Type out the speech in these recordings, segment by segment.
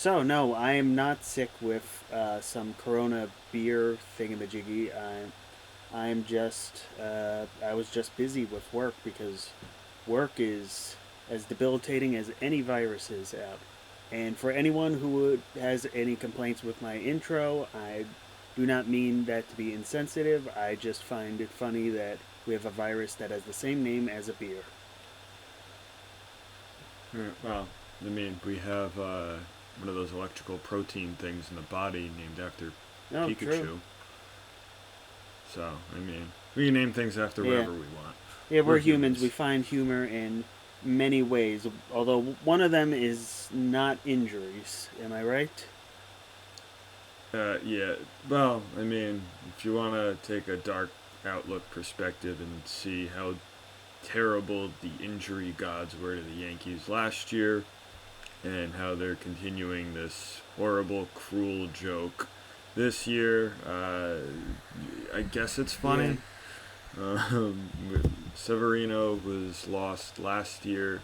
So no, I am not sick with some Corona beer thingamajiggy. I'm just I was just busy with work because work is as debilitating as any virus is out. And for anyone has any complaints with my intro, I do not mean that to be insensitive. I just find it funny that we have a virus that has the same name as a beer. Yeah, well, I mean, we have one of those electrical protein things in the body named after No, true. Pikachu. So, I mean, we can name things after Yeah. whatever we want. Yeah, We're we're humans. We humans. find humor in many ways, although one of them is not injuries. Am I right? Yeah, well, I mean, if you want to take a dark outlook perspective and see how terrible the injury gods were to the Yankees last year, and how they're continuing this horrible, cruel joke this year. I guess it's Yeah. funny. Um, Severino was lost last year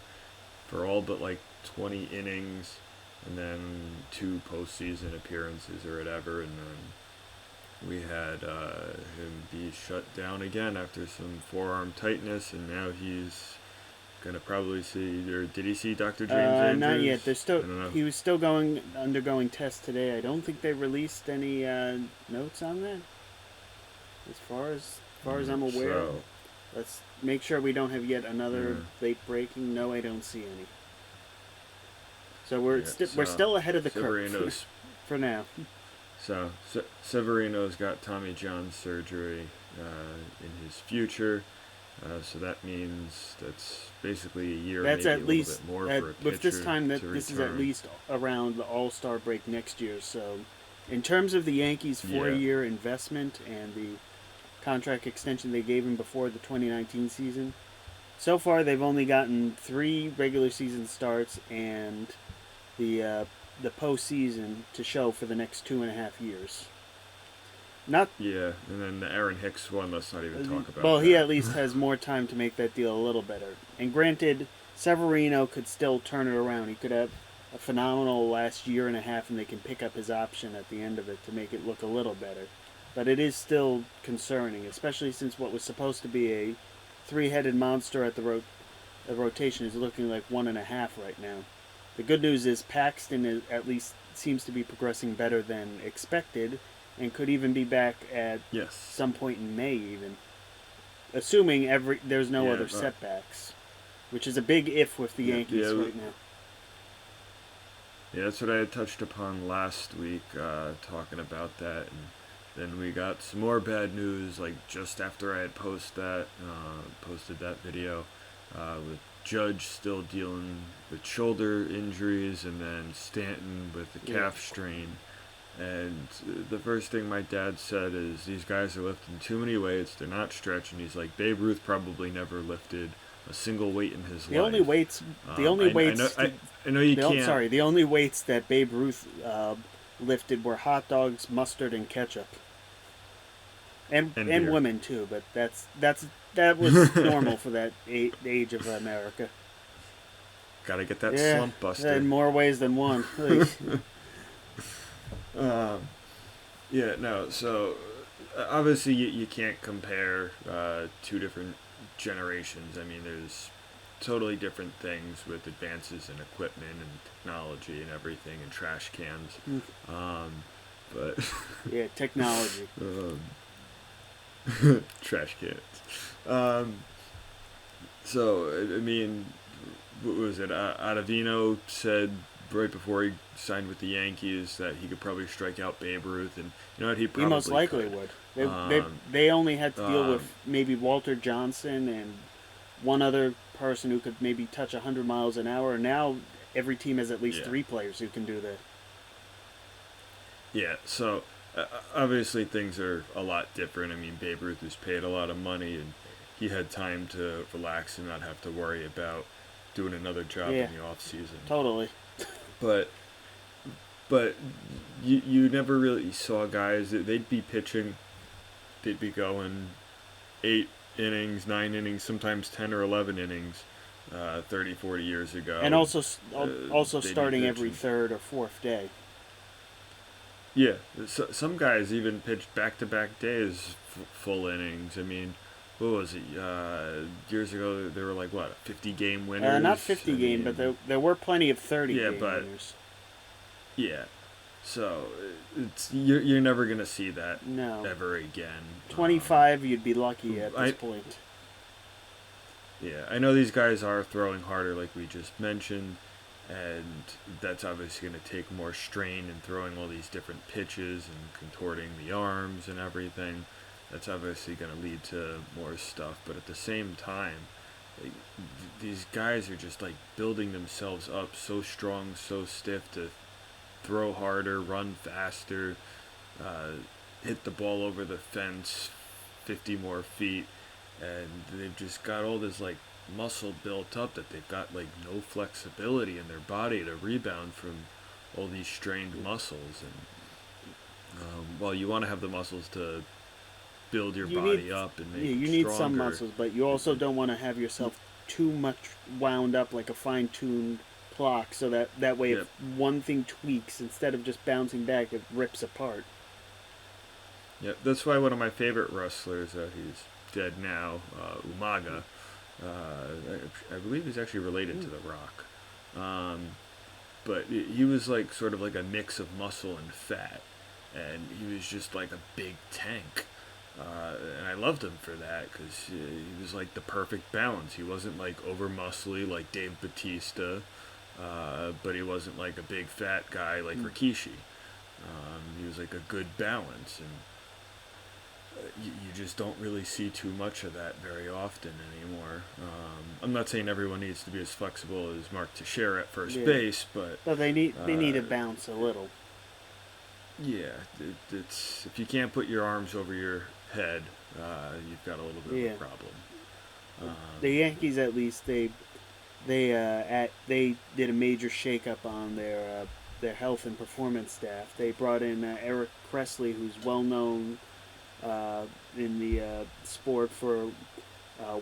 for all but like 20 innings, and then two postseason appearances or whatever, and then we had him be shut down again after some forearm tightness, and now he's gonna probably see. Or did he see Dr. James Not Andrews? yet. There's I still don't know. he was still going undergoing tests today. I don't think they released any notes on that. As far as I'm aware, So let's make sure we don't have yet another yeah, late breaking. No, I don't see any. So yeah. we're So still ahead of the curve Severino's for now. Severino's got Tommy John surgery in his future. So that means that's basically a year, That's maybe a at little least bit more at for a with this pitcher time to that this is at return. least around the All Star break next year. So, in terms of the Yankees' Yeah, 4-year investment and the contract extension they gave him before the 2019 season, so far they've only gotten 3 regular season starts and the uh, the postseason to show for the next 2.5 years. Not yeah, and then the Aaron Hicks one. Let's not even talk Well, about he that. at least has more time to make that deal a little better. And granted, Severino could still turn it around. He could have a phenomenal last year and a half, and they can pick up his option at the end of it to make it look a little better. But it is still concerning, especially since what was supposed to be a three-headed monster at the rotation is looking like 1.5 right now. The good news is Paxton at least seems to be progressing better than expected, and could even be back at Yes. some point in May, even assuming there's no Yeah. other setbacks, which is a big if with the Yeah. Yankees Yeah. right now. Yeah. That's what I had touched upon last week, talking about that, and then we got some more bad news, like just after I had posted that video, with Judge still dealing with shoulder injuries, and then Stanton with the Yeah, calf strain. And the first thing my dad said is, these guys are lifting too many weights. They're not stretching. He's like, Babe Ruth probably never lifted a single weight in his the only life. weights, the only I know weights, I know you the can't. sorry, the only weights that Babe Ruth lifted were hot dogs, mustard, and ketchup, And and beer. women too. But that was normal for that age of America. Gotta get that Yeah, slump buster. in more ways than one. Like, Um, yeah, no. So obviously you can't compare two different generations. I mean, there's totally different things with advances in equipment and technology and everything, and trash cans. Um, but yeah, technology. um, trash cans. Um, so I mean, what was it? Ottavino said right before he signed with the Yankees that he could probably strike out Babe Ruth, and you know what? He He most probably likely could. would. Um, They only had to deal um, with maybe Walter Johnson and one other person who could maybe touch 100 miles an hour. Now every team has at least yeah, 3 players who can do that. yeah. So obviously things are a lot different. I mean, Babe Ruth was paid a lot of money, and he had time to relax and not have to worry about doing another job Yeah, in the off season. totally. But but you never really saw guys that they'd be pitching, they'd be going 8 innings, 9 innings, sometimes 10 or 11 innings, 30, 40 years ago. And also They starting need every pitching. third or fourth day. Yeah, some guys even pitched back-to-back days, full innings. I mean, what was it? Years ago, they were like what, 50-game winners. Not 50 I game, but mean, there were plenty of 30 yeah, game but winners. yeah. So you're never gonna see that No. ever again. 25, you'd be lucky at this point. Yeah, I know these guys are throwing harder, like we just mentioned, and that's obviously going to take more strain in throwing all these different pitches and contorting the arms and everything. That's obviously going to lead to more stuff, but at the same time, like, these guys are just like building themselves up so strong, so stiff to throw harder, run faster, uh, hit the ball over the fence 50 more feet, and they've just got all this like muscle built up that they've got like no flexibility in their body to rebound from all these strained muscles. And well, you want to have the muscles to build your body up and make you it need stronger. some muscles, but you also don't want to have yourself too much wound up like a fine-tuned clock, so that way if one thing tweaks, instead of just bouncing back, it rips apart. Yeah, that's why one of my favorite wrestlers, he's dead now, Umaga. I believe he's actually related to The Rock. But he was like sort of like a mix of muscle and fat, and he was just like a big tank. And I loved him for that because he was like the perfect balance. He wasn't like over muscly like Dave Bautista, but he wasn't like a big fat guy like Rikishi. He was like a good balance, and you just don't really see too much of that very often anymore. I'm not saying everyone needs to be as flexible as Mark Teixeira at first base, but they need to bounce a little. Yeah, it's if you can't put your arms over your head, you've got a little bit of a problem. The Yankees, at least, they did a major shakeup on their health and performance staff. They brought in Eric Kressley, who's well known in the sport for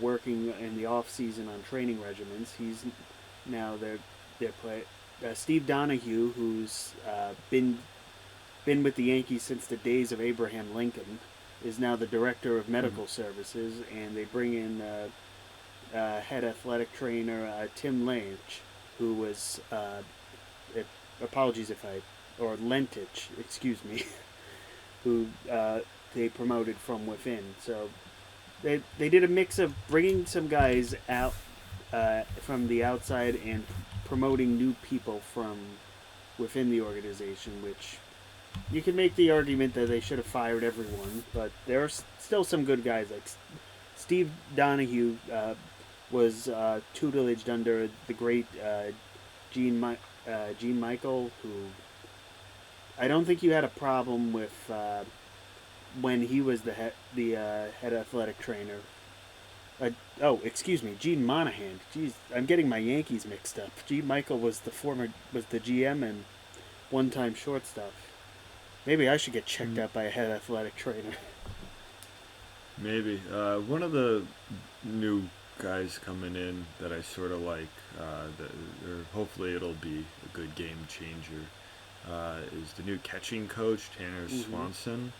working in the off season on training regimens. He's now their play. Steve Donahue, who's been with the Yankees since the days of Abraham Lincoln, is now the director of medical services, and they bring in head athletic trainer Tim Lynch, who was Lentich, excuse me, who they promoted from within. So they did a mix of bringing some guys out from the outside and promoting new people from within the organization, which you can make the argument that they should have fired everyone, but there are still some good guys. Like Steve Donahue was tutelaged under the great Gene Michael, who I don't think you had a problem with when he was the head athletic trainer. Excuse me, Gene Monahan. Jeez, I'm getting my Yankees mixed up. Gene Michael was the GM and one-time shortstop. Maybe I should get checked out by a head athletic trainer. Maybe. One of the new guys coming in that I sort of like, or hopefully it'll be a good game changer, is the new catching coach, Tanner Swanson,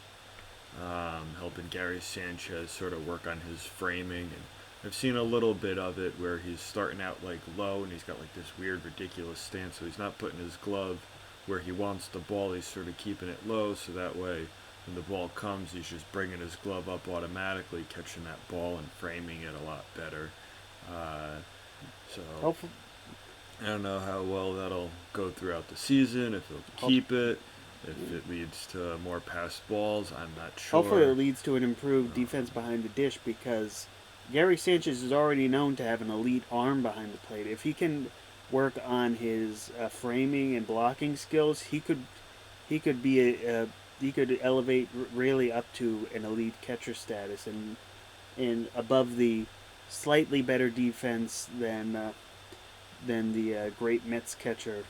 helping Gary Sanchez sort of work on his framing. And I've seen a little bit of it where he's starting out like low and he's got like this weird, ridiculous stance, so he's not putting his glove where he wants the ball. He's sort of keeping it low, so that way when the ball comes, he's just bringing his glove up automatically, catching that ball and framing it a lot better. So Hopefully, I don't know how well that'll go throughout the season, if he'll keep it, if it leads to more passed balls, I'm not sure. Hopefully it leads to an improved defense behind the dish, because Gary Sanchez is already known to have an elite arm behind the plate. If he can work on his framing and blocking skills, he could elevate really up to an elite catcher status and above the slightly better defense than the great Mets catcher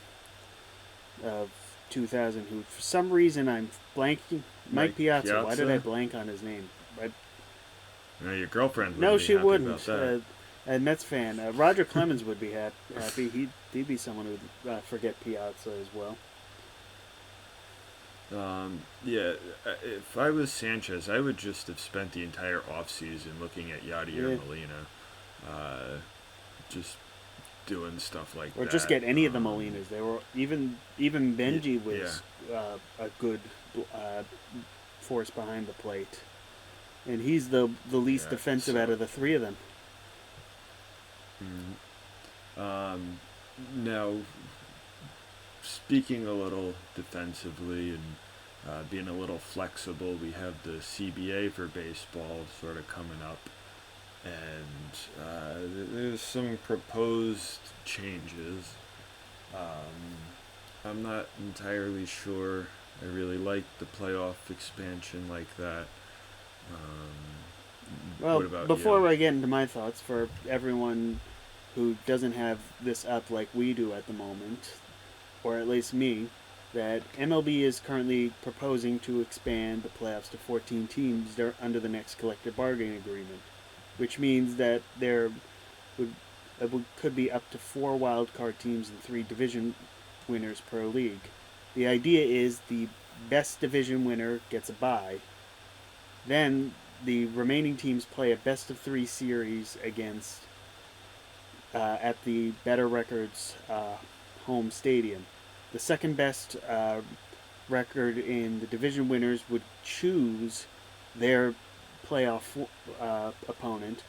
of 2000, who for some reason I'm blanking. Mike Piazza. Why did I blank on his name? Your girlfriend. No, she wouldn't. a Mets fan. Roger Clemens would be happy. He'd be someone who'd forget Piazza as well. Yeah, if I was Sanchez, I would just have spent the entire offseason looking at Yadier Yeah. Molina, just doing stuff like Or just that. get any of the Molinas. They were even Benji Yeah. was a good uh, force behind the plate, and he's the least Yeah. defensive out So, of the three of them. um, now, speaking a little defensively and being a little flexible, we have the CBA for baseball sort of coming up, and there's some proposed changes. Um, I'm not entirely sure. I really like the playoff expansion like that. Well, What about you? before I get into my thoughts, for everyone who doesn't have this up like we do at the moment, or at least me, that MLB is currently proposing to expand the playoffs to 14 teams under the next collective bargaining agreement, which means that there would, could be up to 4 wild card teams and 3 division winners per league. The idea is the best division winner gets a bye. Then the remaining teams play a best of 3 series against at the better records home stadium. The second best record in the division winners would choose their playoff opponent.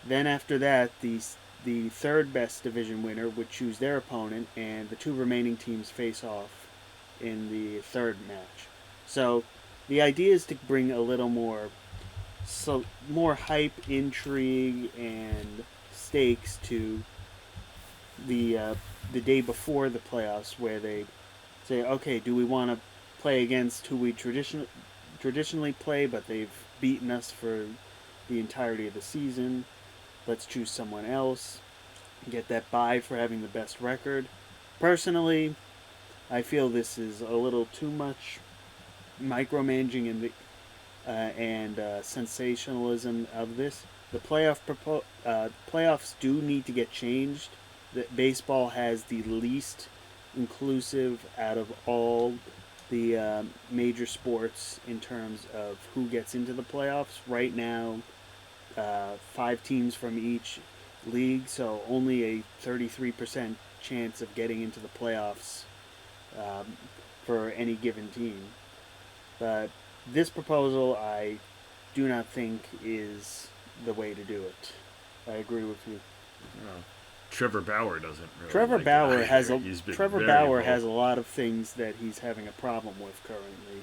Then after that, the third best division winner would choose their opponent, and the 2 remaining teams face off in the third match. So the idea is to bring a little more hype, intrigue, and stakes to the uh, the day before the playoffs, where they say, okay, do we want to play against who we traditionally play, but they've beaten us for the entirety of the season? Let's choose someone else. Get that bye for having the best record. Personally, I feel this is a little too much micromanaging and sensationalism of this. The playoffs do need to get changed. That baseball has the least inclusive out of all the major sports in terms of who gets into the playoffs. Right now, 5 teams from each league, so only a 33% chance of getting into the playoffs um, for any given team. But this proposal, I do not think is the way to do it. I agree with you. Uh, Trevor Bauer doesn't really Trevor like Bauer it has either. a He's been Trevor very Bauer has a vocal. lot of things that he's having a problem with currently.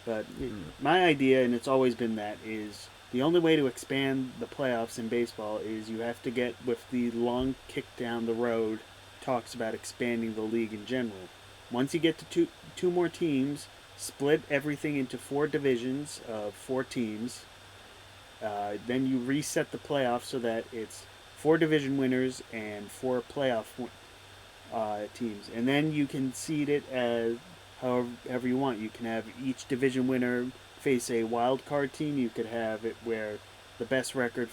But Mm. my idea, and it's always been that, is the only way to expand the playoffs in baseball is you have to get with the long kick down the road talks about expanding the league in general. Once you get to two more teams, split everything into 4 divisions of 4 teams. Then you reset the playoffs so that it's 4 division winners and 4 playoff teams, and then you can seed it as however you want. You can have each division winner face a wild card team. You could have it where the best record the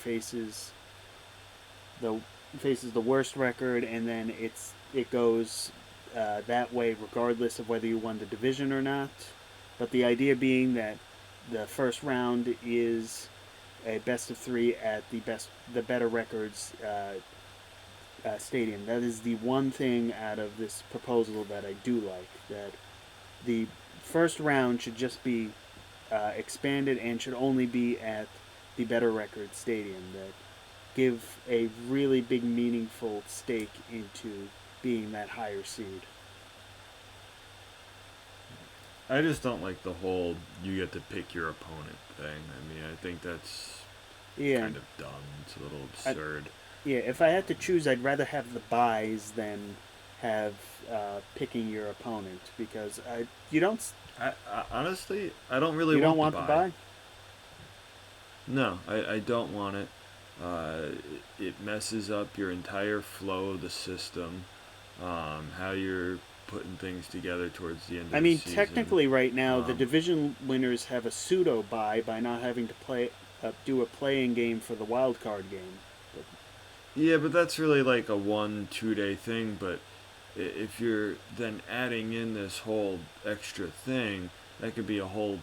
faces the worst record, and then it goes that way regardless of whether you won the division or not. But the idea being that the first round is a best of 3 at the better records stadium. That is the one thing out of this proposal that I do like. That the first round should just be expanded and should only be at the better record stadium. That give a really big meaningful stake into being that higher seed. I just don't like the whole you get to pick your opponent thing. I mean, I think that's Yeah, kind of dumb. It's a little I, absurd. yeah. If I had to choose, I'd rather have the buys than have picking your opponent, because you don't I honestly, I don't really you don't want the want the buy. buy. No, I don't want it. It messes up your entire flow of the system, how you're putting things together towards the end I of the mean, season. technically, right now the Um, division winners have a pseudo bye by not having to do a playing game for the wild card game. But Yeah, but that's really like a 1-2 day thing. But if you're then adding in this whole extra thing, that could be a whole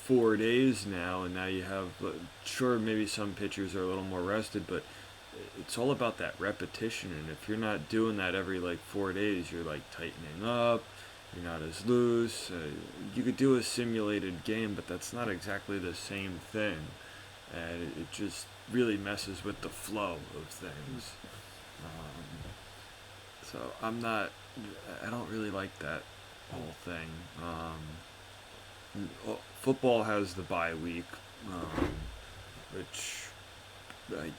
4 days now, and now you have sure maybe some pitchers are a little more rested, but it's all about that repetition. And if you're not doing that every like 4 days, you're like tightening up. You're not as loose. You could do a simulated game, but that's not exactly the same thing, and it just really messes with the flow of things. Um, so I'm not. I don't really like that whole thing. Football has the bye week, which I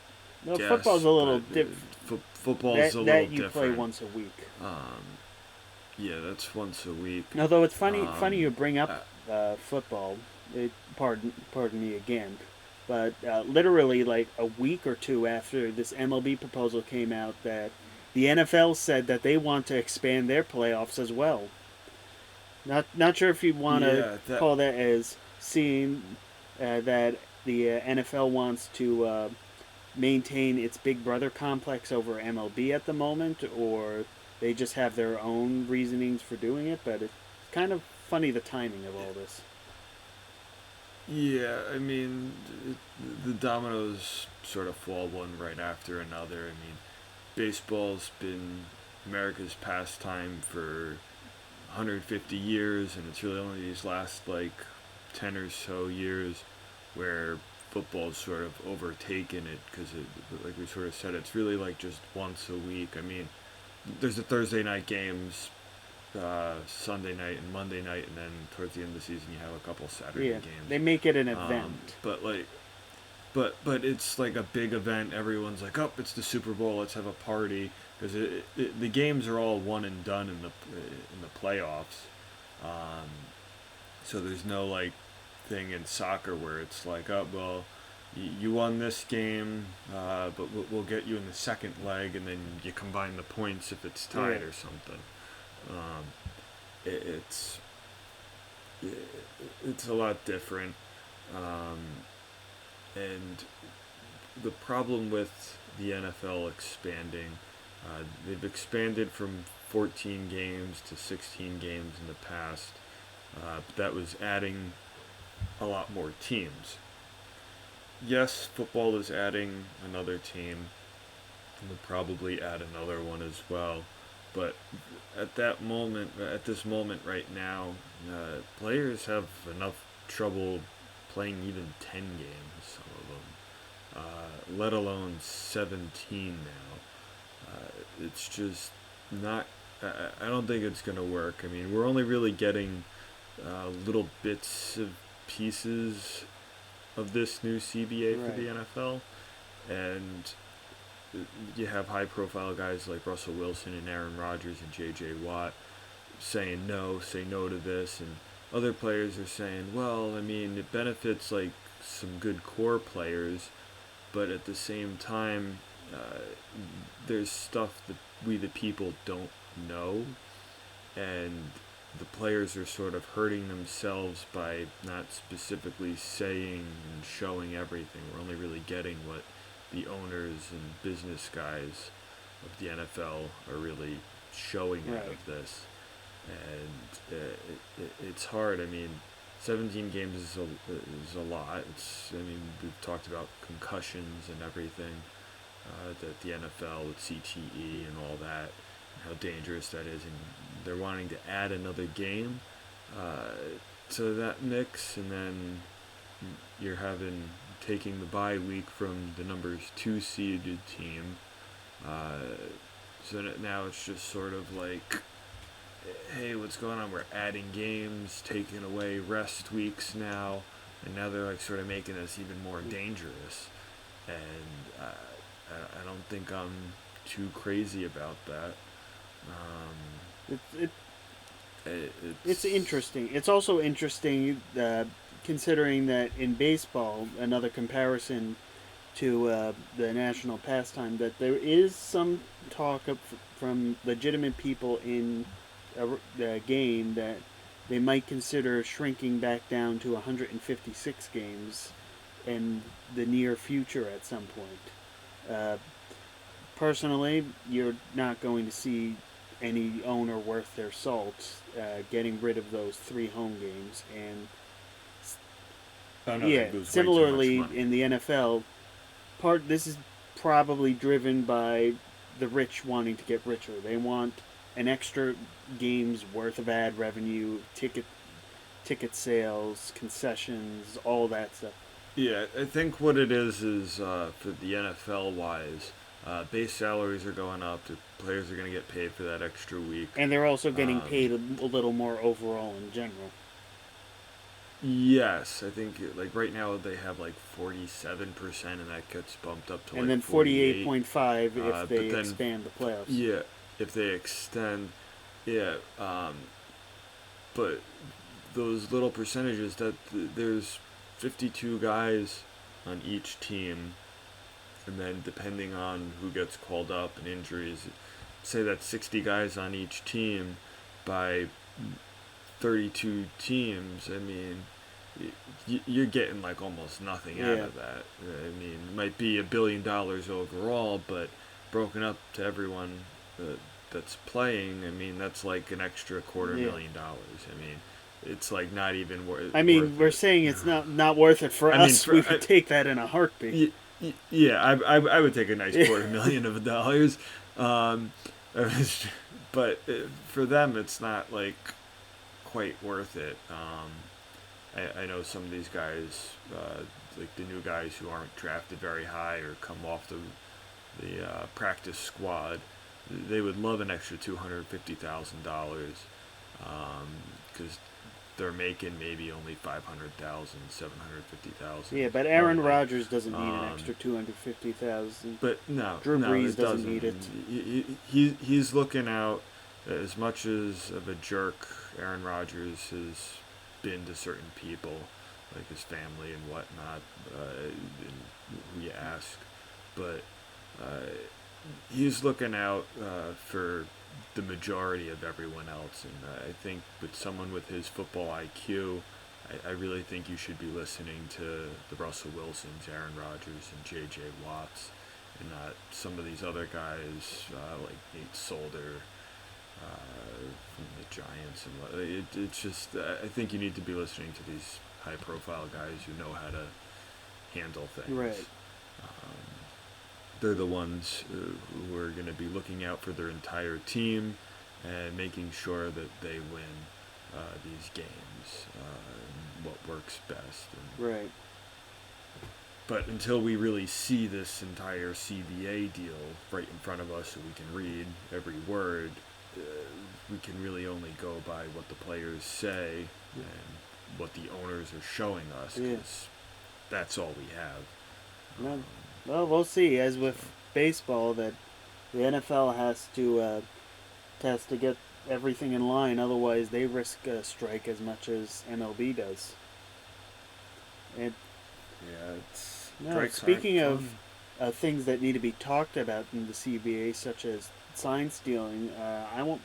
No, football's guess, a little but different. football's a little That you play different. once a week. Um, yeah, that's once a week. Although it's funny you bring Uh, up football. Pardon me again, but literally like a week or two after this MLB proposal came out, that the NFL said that they want to expand their playoffs as well. Not sure if you want to yeah, that call that as seeing that the NFL wants to maintain its Big Brother complex over MLB at the moment, or they just have their own reasonings for doing it. But it's kind of funny the timing of all this. Yeah, I mean, the dominoes sort of fall one right after another. I mean, baseball's been America's pastime for 150 years, and it's really only these last like 10 or so years where football's sort of overtaken it because like we sort of said, it's really like just once a week. I mean, there's the Thursday night games, Sunday night and Monday night, and then towards the end of the season you have a couple Saturday Yeah, games. they make it an event. But like, but it's like a big event. Everyone's like, oh, it's the Super Bowl. Let's have a party because the games are all one and done in the playoffs. Um, so there's no like thing in soccer where it's like, oh well, you won this game, but we'll get you in the second leg, and then you combine the points if it's tied Yeah. or something. Um, it, it's it's a lot different, um, and the problem with the NFL expanding, they've expanded from 14 games to 16 games in the past, but that was adding a lot more teams. Yes, football is adding another team, and will probably add another one as well. But at this moment right now, players have enough trouble playing even 10 games, some of them, let alone 17 now. It's just not. I don't think it's going to work. I mean, we're only really getting little bits of pieces of this new CBA for the Right. NFL, and you have high profile guys like Russell Wilson and Aaron Rodgers and JJ Watt saying no, say no to this, and other players are saying, well, I mean, it benefits like some good core players, but at the same time, uh, there's stuff that we the people don't know, and the players are sort of hurting themselves by not specifically saying and showing everything. We're only really getting what the owners and business guys of the NFL are really showing out Right. of this. And it's hard. I mean, 17 games is a lot. I mean, we've talked about concussions and everything that the NFL with CTE and all that, how dangerous that is, and they're wanting to add another game uh, to that mix, and then you're having taking the bye week from the numbers 2 seeded team. Uh, so now it's just sort of like, hey, what's going on? We're adding games, taking away rest weeks now, and now they're like sort of making us even more dangerous. And I don't think I'm too crazy about that. Um, It, it it's it's interesting. It's also interesting considering that in baseball, another comparison to the national pastime, that there is some talk from legitimate people in the game that they might consider shrinking back down to 156 games in the near future at some point. Uh, personally, you're not going to see any owner worth their salt getting rid of those 3 home games. And Oh no, yeah, they lose way too much similarly money. in the NFL, this is probably driven by the rich wanting to get richer. They want an extra game's worth of ad revenue, ticket sales, concessions, all that stuff. Yeah, I think what it is for the NFL wise, base salaries are going up. The players are going to get paid for that extra week. And they're also getting Um, paid a little more overall in general. yes, I think like right now they have like 47%, and that gets bumped up to And like then 48. 48.5 if But they then expand the playoffs. yeah, if they extend, yeah, but those little percentages that there's 52 guys on each team, and then depending on who gets called up and injuries, say that's 60 guys on each team by 32 teams. I mean, you're getting like almost nothing out Yeah. of that. I mean, it might be $1 billion overall, but broken up to everyone that's playing, I mean, that's like an extra quarter Yeah. $1,000,000. I mean, it's like not even I mean, worth we're it. saying it's not worth it for I mean, us. We would take that in a heartbeat. yeah, I would take a nice $250,000. Um, but for them, it's not like quite worth it. I know some of these guys, like the new guys who aren't drafted very high or come off the practice squad, they would love an extra $250,000 because they're making maybe only 500,000, 750,000. Yeah, but Aaron only. Rodgers doesn't need an extra 250,000. But no, Drew no, Brees it doesn't need it. He's looking out. As much as of a jerk Aaron Rodgers has been to certain people, like his family and whatnot, and who you ask, but he's looking out for the majority of everyone else. And I think with someone with his football IQ, I really think you should be listening to the Russell Wilsons, Aaron Rodgers, and J.J. Watts, and not some of these other guys like Nate Solder from the Giants. And it's just, I think you need to be listening to these high-profile guys who know how to handle things. Right. They're the ones who are going to be looking out for their entire team and making sure that they win these games, what works best. And, Right. but until we really see this entire CBA deal right in front of us so we can read every word, we can really only go by what the players say and what the owners are showing us, because that's all we have. Well, we'll see. As with baseball, that the NFL has to get everything in line. Otherwise, they risk a strike as much as MLB does. And Yeah, it's speaking of things that need to be talked about in the CBA, such as sign stealing, I want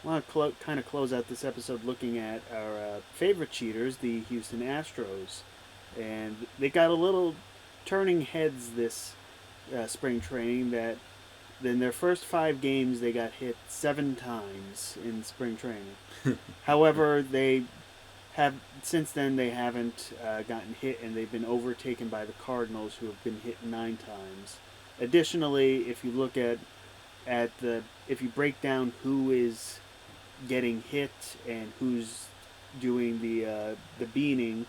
to kind of close out this episode looking at our favorite cheaters, the Houston Astros, and they got a little turning heads this spring training. That in their first 5 games they got hit 7 times in spring training. However, since then they haven't gotten hit, and they've been overtaken by the Cardinals, who have been hit 9 times. Additionally, if you look at if you break down who is getting hit and who's doing the beaning,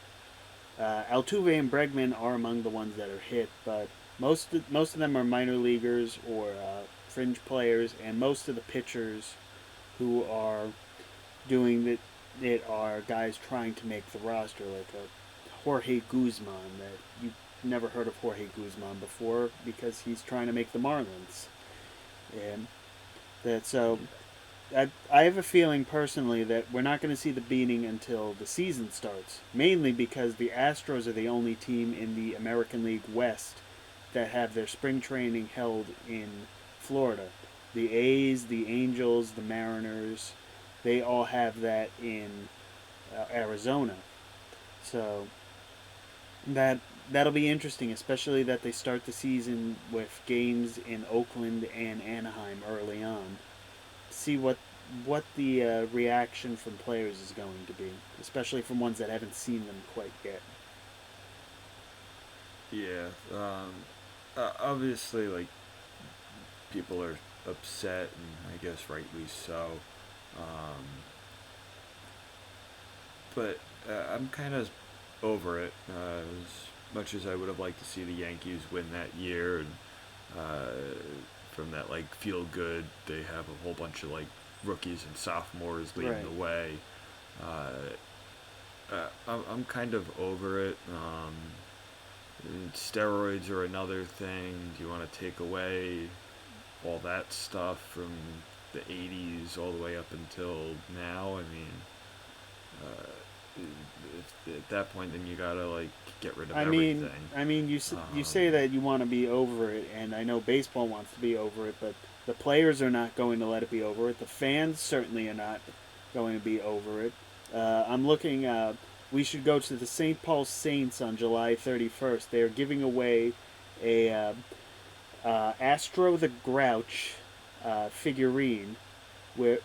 Altuve and Bregman are among the ones that are hit, but most of them are minor leaguers or fringe players, and most of the pitchers who are doing it are guys trying to make the roster, like a Jorge Guzman. That you've never heard of Jorge Guzman before because he's trying to make the Marlins, and I have a feeling personally that we're not going to see the beating until the season starts, mainly because the Astros are the only team in the American League West that have their spring training held in Florida. The A's, the Angels, the Mariners, they all have that in Arizona. So, That that'll be interesting, especially that they start the season with games in Oakland and Anaheim early on. See what the reaction from players is going to be, especially from ones that haven't seen them quite yet. Yeah. Obviously, like people are upset, and I guess rightly so. Um, but I'm kind of over it. As much as I would have liked to see the Yankees win that year, and uh, from that like feel good, they have a whole bunch of like rookies and sophomores leading Right. the way. Uh, I'm kind of over it. Steroids are another thing. Do you want to take away all that stuff from the 80s all the way up until now? I mean, at that point, then you gotta like get rid of I mean, everything. you say Um, that you want to be over it, and I know baseball wants to be over it, but the players are not going to let it be over it. The fans certainly are not going to be over it. I'm looking. We should go to the St. Paul Saints on July 31st. They are giving away a Astro the Grouch figurine, where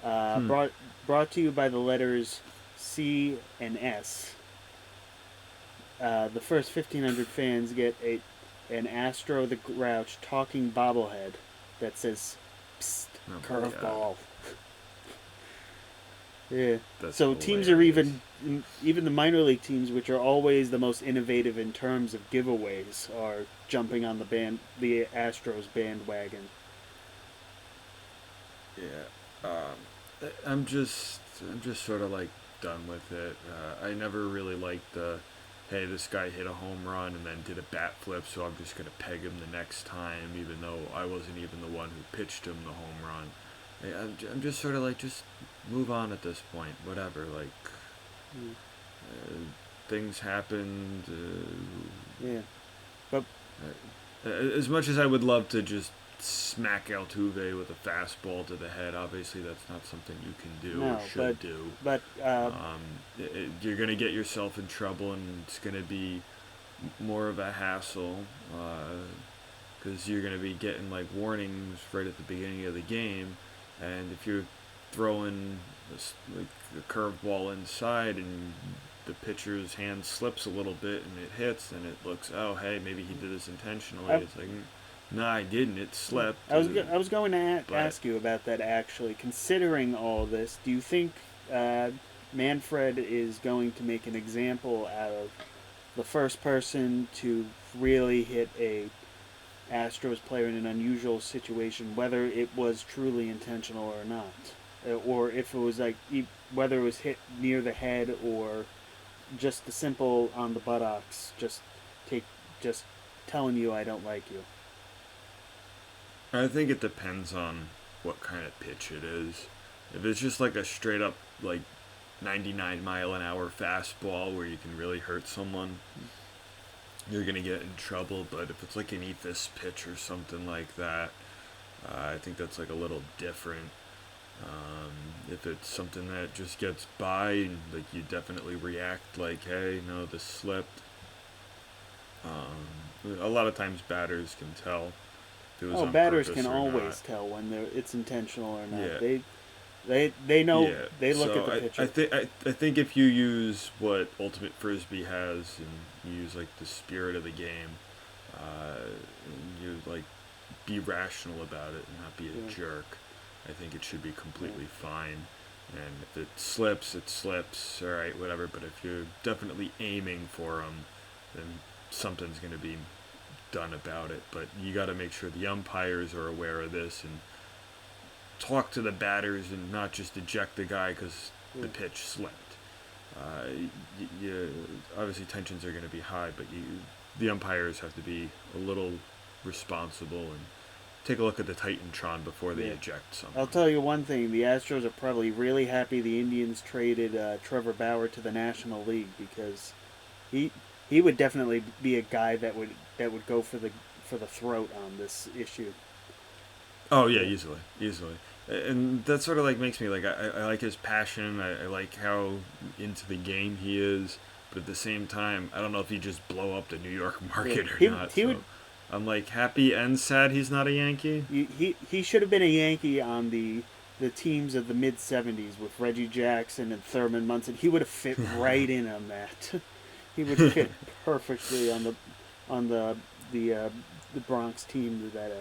uh, hmm. brought brought to you by the letters C and S. The first 1,500 fans get an Astro the Grouch talking bobblehead that says "Psst, Oh my god, curveball." Yeah. that's So teams are hilarious. even the minor league teams, which are always the most innovative in terms of giveaways, are jumping on the Astros bandwagon. Yeah. I'm just sort of like done with it. I never really liked the, hey, this guy hit a home run and then did a bat flip, so I'm just gonna peg him the next time, even though I wasn't even the one who pitched him the home run. I'm just sort of like, just move on at this point. Whatever. Like, Mm, uh, things happened. yeah. But As much as I would love to just smack Altuve with a fastball to the head, obviously that's not something you can do or no, should do. but You're going to get yourself in trouble, and it's going to be more of a hassle because you're going to be getting like warnings right at the beginning of the game, and if you're throwing like a curveball inside and the pitcher's hand slips a little bit and it hits, and it looks, oh hey, maybe he did this intentionally. I, It's like, no, I didn't. It slipped. I was going to But ask you about that actually. Considering all this, do you think uh, Manfred is going to make an example out of the first person to really hit a Astros player in an unusual situation, whether it was truly intentional or not, or if it was like whether it was hit near the head or just the simple on the buttocks, take just telling you I don't like you. I think it depends on what kind of pitch it is. If it's just like a straight up like 99-mile-an-hour fastball where you can really hurt someone, you're gonna get in trouble. But if it's like an ethos pitch or something like that, I think that's like a little different. If it's something that just gets by and like you definitely react like, hey, no, this slipped. A lot of times batters can tell if it was Oh, on batters purpose can or not. always tell when it's intentional or not. Yeah, They know, yeah. they look at So the pitcher. I think if you use what Ultimate Frisbee has and you use like the spirit of the game, and you like be rational about it and not be a Yeah, jerk, I think it should be yeah. completely fine. And if it slips, it slips. All right, whatever. But if you're definitely aiming for them, then something's going to be done about it. But you got to make sure the umpires are aware of this and talk to the batters and not just eject the guy because Yeah. the pitch slipped. Obviously tensions are going to be high, but the umpires have to be a little responsible and take a look at the Titantron before they Yeah. eject I'll someone. tell you one thing: the Astros are probably really happy the Indians traded Trevor Bauer to the National League because he he would definitely be a guy that would go for the throat on this issue. Oh yeah, Yeah. easily, easily, and that sort of like makes me like I like his passion. I like how into the game he is, but at the same time, I don't know if he just blow up the New York market or he, not. he So would. I'm like happy and sad he's not a Yankee. He should have been a Yankee on the teams of the mid '70s with Reggie Jackson and Thurman Munson. He would have fit right in on that. He would fit perfectly on the Bronx team of that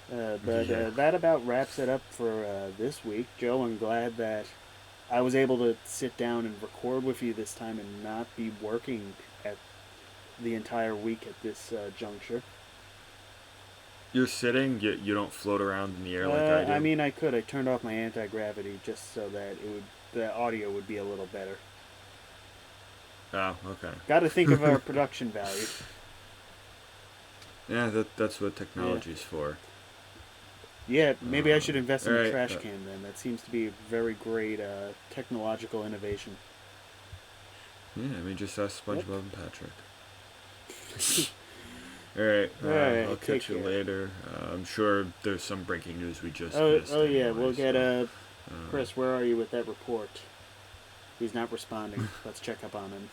era. But Yeah. that about wraps it up for this week, Joe. I'm glad that I was able to sit down and record with you this time and not be working at the entire week at this juncture. You're sitting, you don't float around in the air like I do. I mean, I could. I turned off my anti-gravity just so that the audio would be a little better. Oh, okay. Got to think of our production value. Yeah, that's what technology's for. Yeah, maybe I should invest in a Alright, trash can then. That seems to be a very great technological innovation. Yeah, I mean, just ask SpongeBob Yep. and Patrick. Alright, Alright, I'll take catch you care. later. I'm sure there's some breaking news we just Oh, missed. oh yeah, anyway, we'll get so, Chris. Where are you with that report? He's not responding. Let's check up on him.